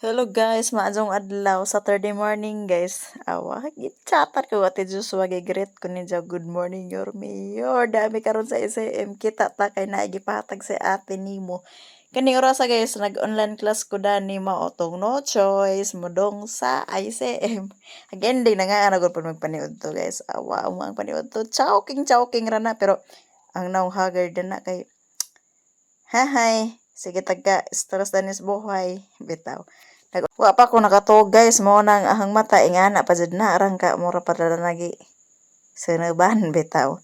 Hello guys, maadong adlaw, Saturday morning guys. Awa, gitchatar ko ate Joshua greet ko ninyo good morning your mayor. Dami karon sa SM kita ta kay naigipahatag sa ate nimo. Kani oras guys, nag-online class ko dani maotong no choice modong sa ICM. Again din na nga nagod pa magpaniud to guys. Awa, ang paniud to. Chowking rana pero ang naong haggard na kay hahay. Sige tagka stress danis buhay bitaw. Wa pa ko nakatuog guys mo nang ahang mata ingana pa jud na arang ka mura pa dala lagi seneban bitaw.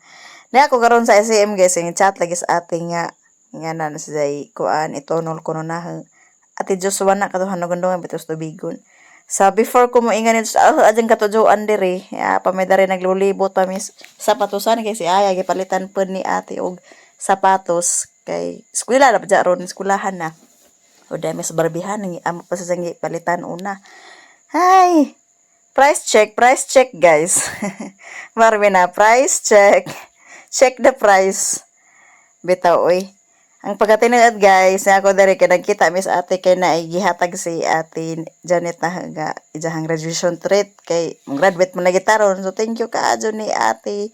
Ni ako karon sa SM guys ng chat lagi sa ating nga ingana na sa kuan itonol ko na ate Joshua na katuhan no gandong bitos tubigon. Sa before ko mo ingani sa ajeng katujuan diri pamedari naglulibot pa mis sapatosan kay si Aya gipalitan pud ni ate og sapatos kay eskwela na pa ron eskwelahan na. O dami sa barbihan ng amo pa sa sangi palitan una. Hi. Price check guys. Marami na price check. Check the price. Bitaw oy. Ang pagkatinuod guys, na ako dari kay nagkita mis ate kay na gihatag si ate Janet na nga ijahang graduation treat kay graduate man na gitaron. So thank you kaajo ni ate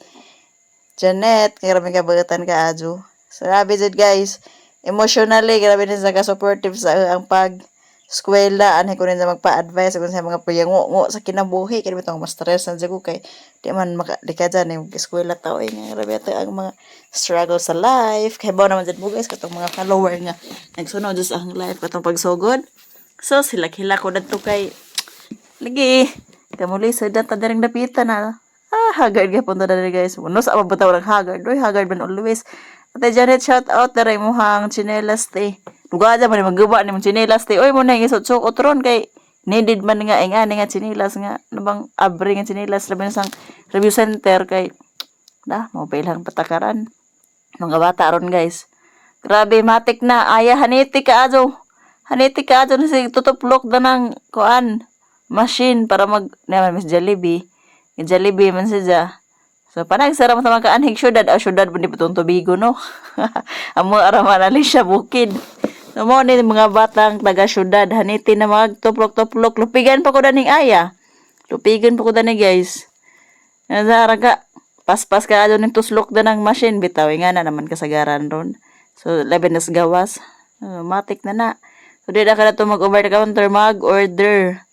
Janet kay rami kabagatan kaajo. So grabe jud guys. Emotionally, grabe din sa ka-supportive sa ang pag-eskwela. Anay ko rin sa magpa-advise kung sa mga payango sa kinabuhi. Kaya itong ma-stress na ko kay di man makalika dyan yung eskwela tao. Grabe ito ang mga struggle sa life. Kaya ba naman dyan mo guys, katong mga follower nga. Nagsunod sa ang life, katong pagsugod. So, sila-hila ko na ito kay lagi. Kamuli, sa data daring dapitan na. Haggard ka punta na rin guys. No, sa mabataw ng haggard. Uy, haggard man always. Ate Janet, shout out na rin mo hang chinelas te. Luga dyan man magawa ni mong chinelas te. Uy mo na yung isot otron kay needed man nga ingani nga chinelas nga. Nabang abri nga chinelas. Labi na sang review center kay mobile lang patakaran. Mga bata ron guys. Grabe, matik na. Aya, haniti ka ajo. Haniti ka ajo na si tutuplok na ng kuan machine para naman Miss Jollibee. Jollibee man siya. So, panagsara mo sa mga kaanhig syudad. Syudad mo di pa itong tubigo, no? Amo araman alin siya bukid. So, mo ni mga batang taga-syudad. Haniti na magtuplok-tuplok. Lupigan pa ko daning Aya. Lupigan pa ko daning guys. Nazara ka. Paspas ka doon ng tuslok na ng machine. Bitawin nga na naman kasagaran ron. So, 11 nas gawas. Matik na. So, di na ka na ito mag-over the counter. Mag-order.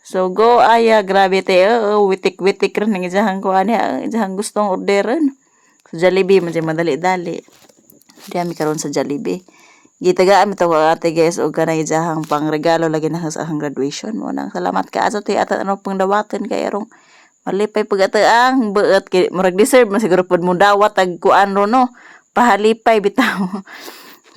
So, go Aya, grabe te, witik-witik rin ng isahang kuhan niya, isahang gustong orderan. So, Jollibee, madali-dali. Di kami karon sa Jollibee. Gitagaan ito ko ate guys, o ka na isahang pang regalo lagi na sa ahang graduation mo. Nang salamat ka aso te, at ano pang dawatin kay erong malipay pag-ataang, ba't marag-deserve, masiguro po mo dawat, tagkuan ro no, pahalipay bitaw.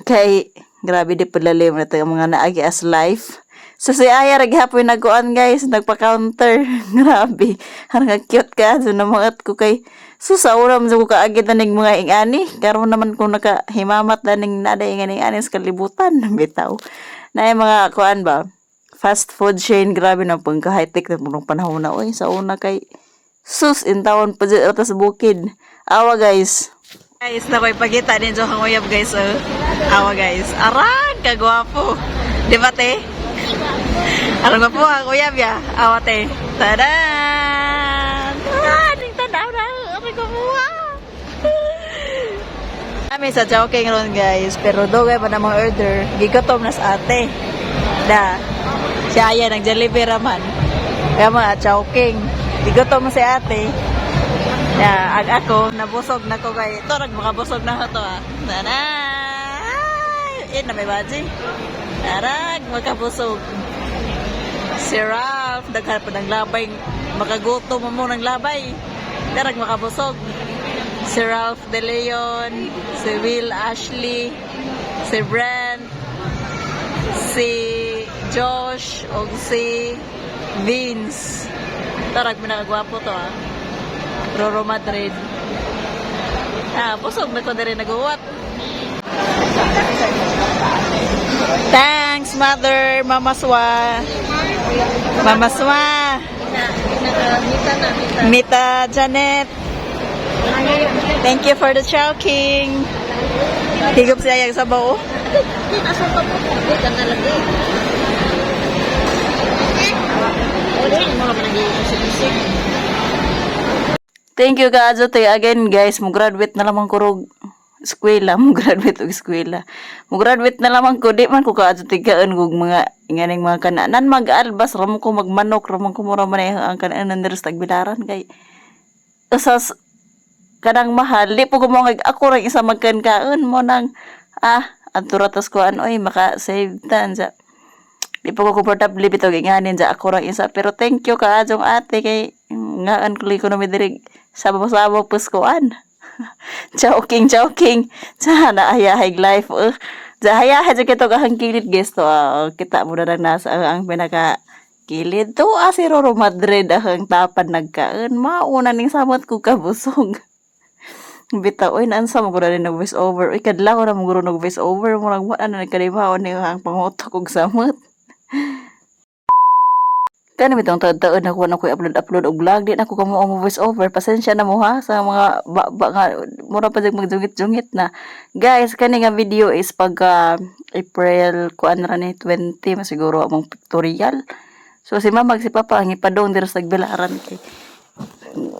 Kay, grabe di palalim na ito mga naagi as life. So, si Aya, raghapon nagkuan guys, nagpa-counter. Grabe. Harang cute ka. So, namangat ko kay, susauram sa ko kaagit na ng mga ingani. Karoon naman kung nakahimamat na ng nada ingani sa kalibutan. Bitaw. Na yung mga kuan ba? Fast food chain. Grabe na pang ka-high-tech na pang panahon na. Uy, sa una kay, sus, in taon pa dyan sa bukid. Awa guys. Guys, nakoy pagkita din sa hanguyab guys. Awa guys. Arang, kagwapo. Di ba te? Alam nga po ang uyab ya. Awate. Tadaan! Ning tanaw na. Aray ko po. Kami sa Chowking ron guys. Pero dogay pa na mga order. Gigatom na sa ate. Siya yan. Ang Jollibee raman. Kaya mga Chowking. Gigatom si ate. Ako. Nabusog na ko kay. Ito. Makabusog na ko to Tadaan! Na may baji. Arag, magkabusog. Si Ralph, daghan pa ng labay. Makagutom mo ng labay. Darag makabusog. Si Ralph De Leon, si Will Ashley, si Brent, si Josh, o si Vince. Darag minakagwapo to Roro Madrid. Busog na ko na rin nag-uwat. Thanks, Mother, Mama Swa. Mama Swa. Mita Janet. Thank you for the Chowking. Higop siya yung sabaw. Thank you kaadyo te again guys. Mo graduate na lamang ko eskwela, mo graduate og eskwela. Mo graduate na lamang ko di man ko kaadyo tigaan kog mga nganing mga kananan mag-albas ramo ko magmanok ramo ko mura man ang kananan diri sa Tagbilaran kay usas kanang mahal di po ko mo ako ra isa magkan-kaon mo nang anturatas ko oy maka save tan sa di po ko komportable bitaw nganin sa ako ra isa pero thank you kaadjong ate kay ngaan ko no diri sabo-sabo puskuan. Joking. Sa naayahay life. Zahayahay sa kito kahang kilid guys to. Kita mo na lang nasa ang pinaka kilid to. Si Roro Madrid ang tapan nagkaan. Mauna ning samot ko kabusog. Bitaw, oy, naansa mo ko na rin nag-voice over. Uy, kadla ko na mo guro nag-voice over. Murang mo, nagkalimaon niyo ang pangutok kong samot. Kaya naman itong taon ako na ko upload og vlog. Di na ako kamo ang voice over. Pasensya na mo ha sa mga nga mura pa magjungit-jungit na. Guys, kani nga video is pag April kuan ra ni 20 masiguro among pictorial. So si mama si papa ang ipadong diri sa Tagbilaran kay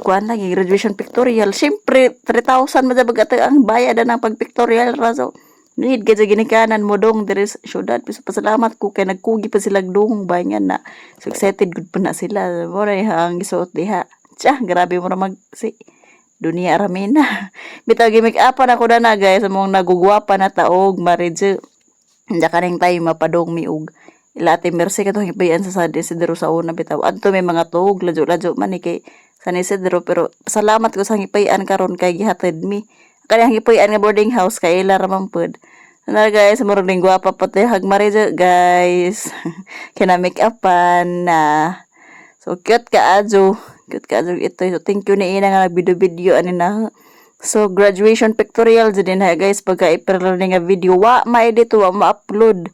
kuan lagi graduation pictorial. Siyempre 3,000 madabag ato ang bayad ng pag-pictorial ra so need ka ginikanan mo dong there is syudad piso pasalamat ko kay nagkugi pa sila dong bayan na so excited good pa na sila mo na ang gisuot diha grabe mo na mag si dunia ramina bitaw gi make up na ko na guys among nagugwapa na taog marriage nya kaning time mapadong miug ilate mercy ka to hibayan sa Isidro sa una bitaw adto may mga tuog ladyo man ni kay sa Isidro pero salamat ko sa hipayan karon kay gihatid mi kaya hipayan nga boarding house kay ila ramang pod. Na guys, murag ning gwapa pati hagmare guys. Kina make upan na. So cute ka adjo. Ito. So thank you ni ina nga nagvideo ani na. So graduation pictorial din ha guys pagka April nga video wa ma-edit wa ma-upload.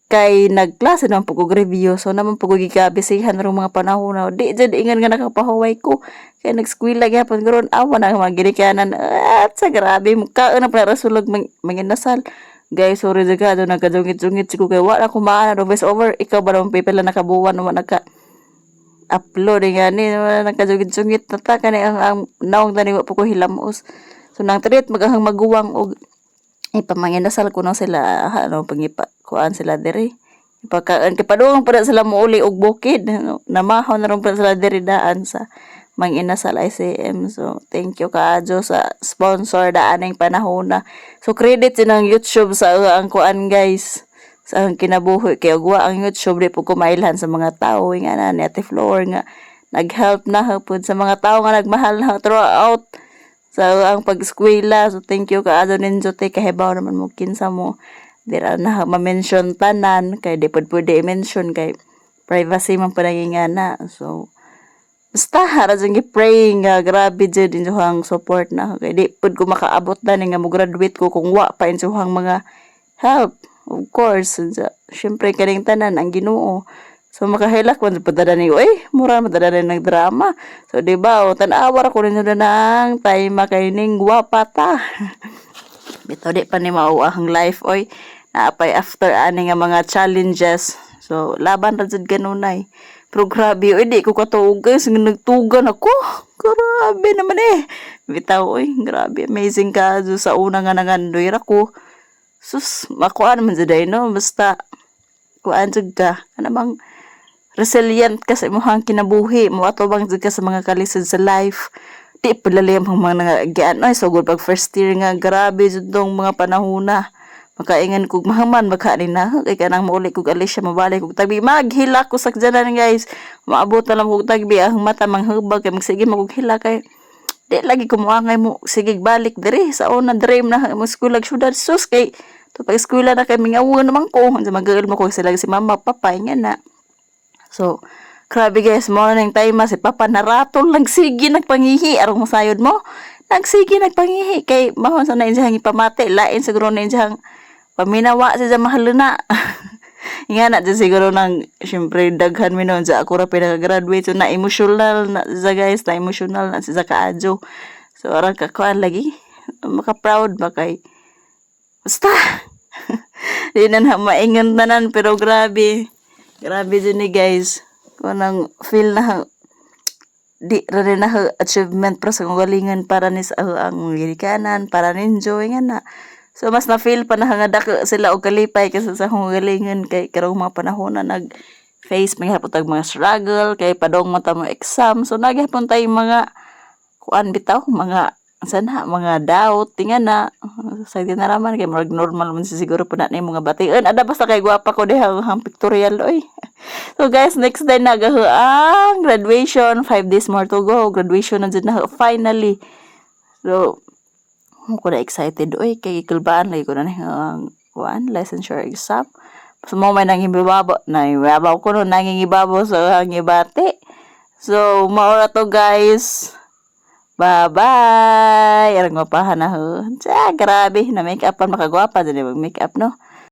Kay nagklase naman po kong review. So naman po kong gigabisihan rin mga panahon na di dyan ingan nga nakapahuway ko. Kaya nag-squeal lagi hapon karon awa na mga ginikanan. At sa grabe. Mukhaan na pala rasulog manginasal. Guys, sorry dyan ka. Doon nagkadungit-dungit ko. Kaya wala ko maana. No, voice over. Ikaw ba naman pipila nakabuwan naman naka-upload. Nga ni. Nagkadungit-dungit na ta. Kani ang naong taniwa po ko hilamos. So nang tarit magahang maguwang og ipamanginasal ko na sila kuan sila diri ipakaon kipadung para sila muuli og bukid namahon na ron para sila diri daan sa manginasal ICM so thank you kaadyo sa sponsor daaning panahon na so credit din ang YouTube sa ang kuan guys sa ang kinabuhi kay ugwa ang YouTube di po kumailhan sa mga tao nga na ni Ate Flor nga nag-help na hapud sa mga tao nga nagmahal na throughout sa ang pag-eskwela. So, thank you kaado ninyo te. Kahibaw naman mo kinsa mo. Dira na ma-mention tanan. Kaya di pwede i-mention. Kay privacy man panagingana. So, basta haradyan i-pray nga grabe dyan ninyo ang support na. Kaya di pwede ko makaabot na nga mo graduate ko kung wa pa inyo ang mga help. Of course. Siyempre kaning tanan ang Ginoo. So makahilak man padala ni mura madala ng drama. So di ba tan-awar ko ninyo nang time makaining gwapa ta. Bito di pa ni mao ang life naapay after ani nga mga challenges. So laban ra jud kanunay. Pero grabe di ko katuog guys nagtugan ako. Grabe naman Bitaw grabe amazing ka sa una nga nangandoy ra ko. Sus makuan man jud no basta kuan jud ka anamang resilient ka sa imong kinabuhi mo atubang jud ka sa mga kalisod sa life di palalim ang mga nangagian so good pag first year nga grabe jud dong mga panahona makaingan kog mahaman makanin na kay kanang mauli kog Alicia mabalik kog tagbi maghila ko sa jalan guys maabot na lang kog tagbi ang mata manghubag kay magsige maghila kay di lagi ko moangay mo sige balik diri sa una dream na mo school syudad sus kay to pag eskwela na kay mingawon naman ko magael mo ko sila si mama papa nga na. So, grabe guys, morning time si Papa naratol, nagsigi nagpangihi, arong masayod mo, nagsigi nagpangihi, kay mahon sa na insahang ipamati, lain siguro na insahang paminawa sa mahal na. Nga na, dyan siguro nang, syempre, daghan mi noon sa ako ra pinaka-graduate, so na-emotional na sa guys, na-emotional na sa kaadyo. So, arang kakuan lagi, maka-proud ba kay, basta, di na maingan tanan, pero grabe din ni guys. Kunang feel na di ra rin na achievement para sa galingan para ni sa ang gilikanan para ni enjoy nga na. So mas na feel pa na nga dako sila og kalipay kasi sa akong galingan kay karong mga panahon na nag face mga hapon tag mga struggle kay padong mo ta mo exam. So naghapon tay mga kuan bitaw mga sana mga doubt tingan na sa tinaraman kay murag normal man siguro po na ni mga bation ada basta kay gwapa ko diha ang pictorial oy. So guys, next day na ang graduation, 5 days more to go. Graduation na dyan na finally. So, ko na excited. Uy, kay kilbaan lagi ko na ang licensure exam. So, mo may nangibabaw. Nangibabaw ko no, nangingibabaw sa hangibati. So, maura to guys. Bye-bye! Arang mapahan na ho. Grabe. Na make-upan makagwapa. Dali mag-make-up no.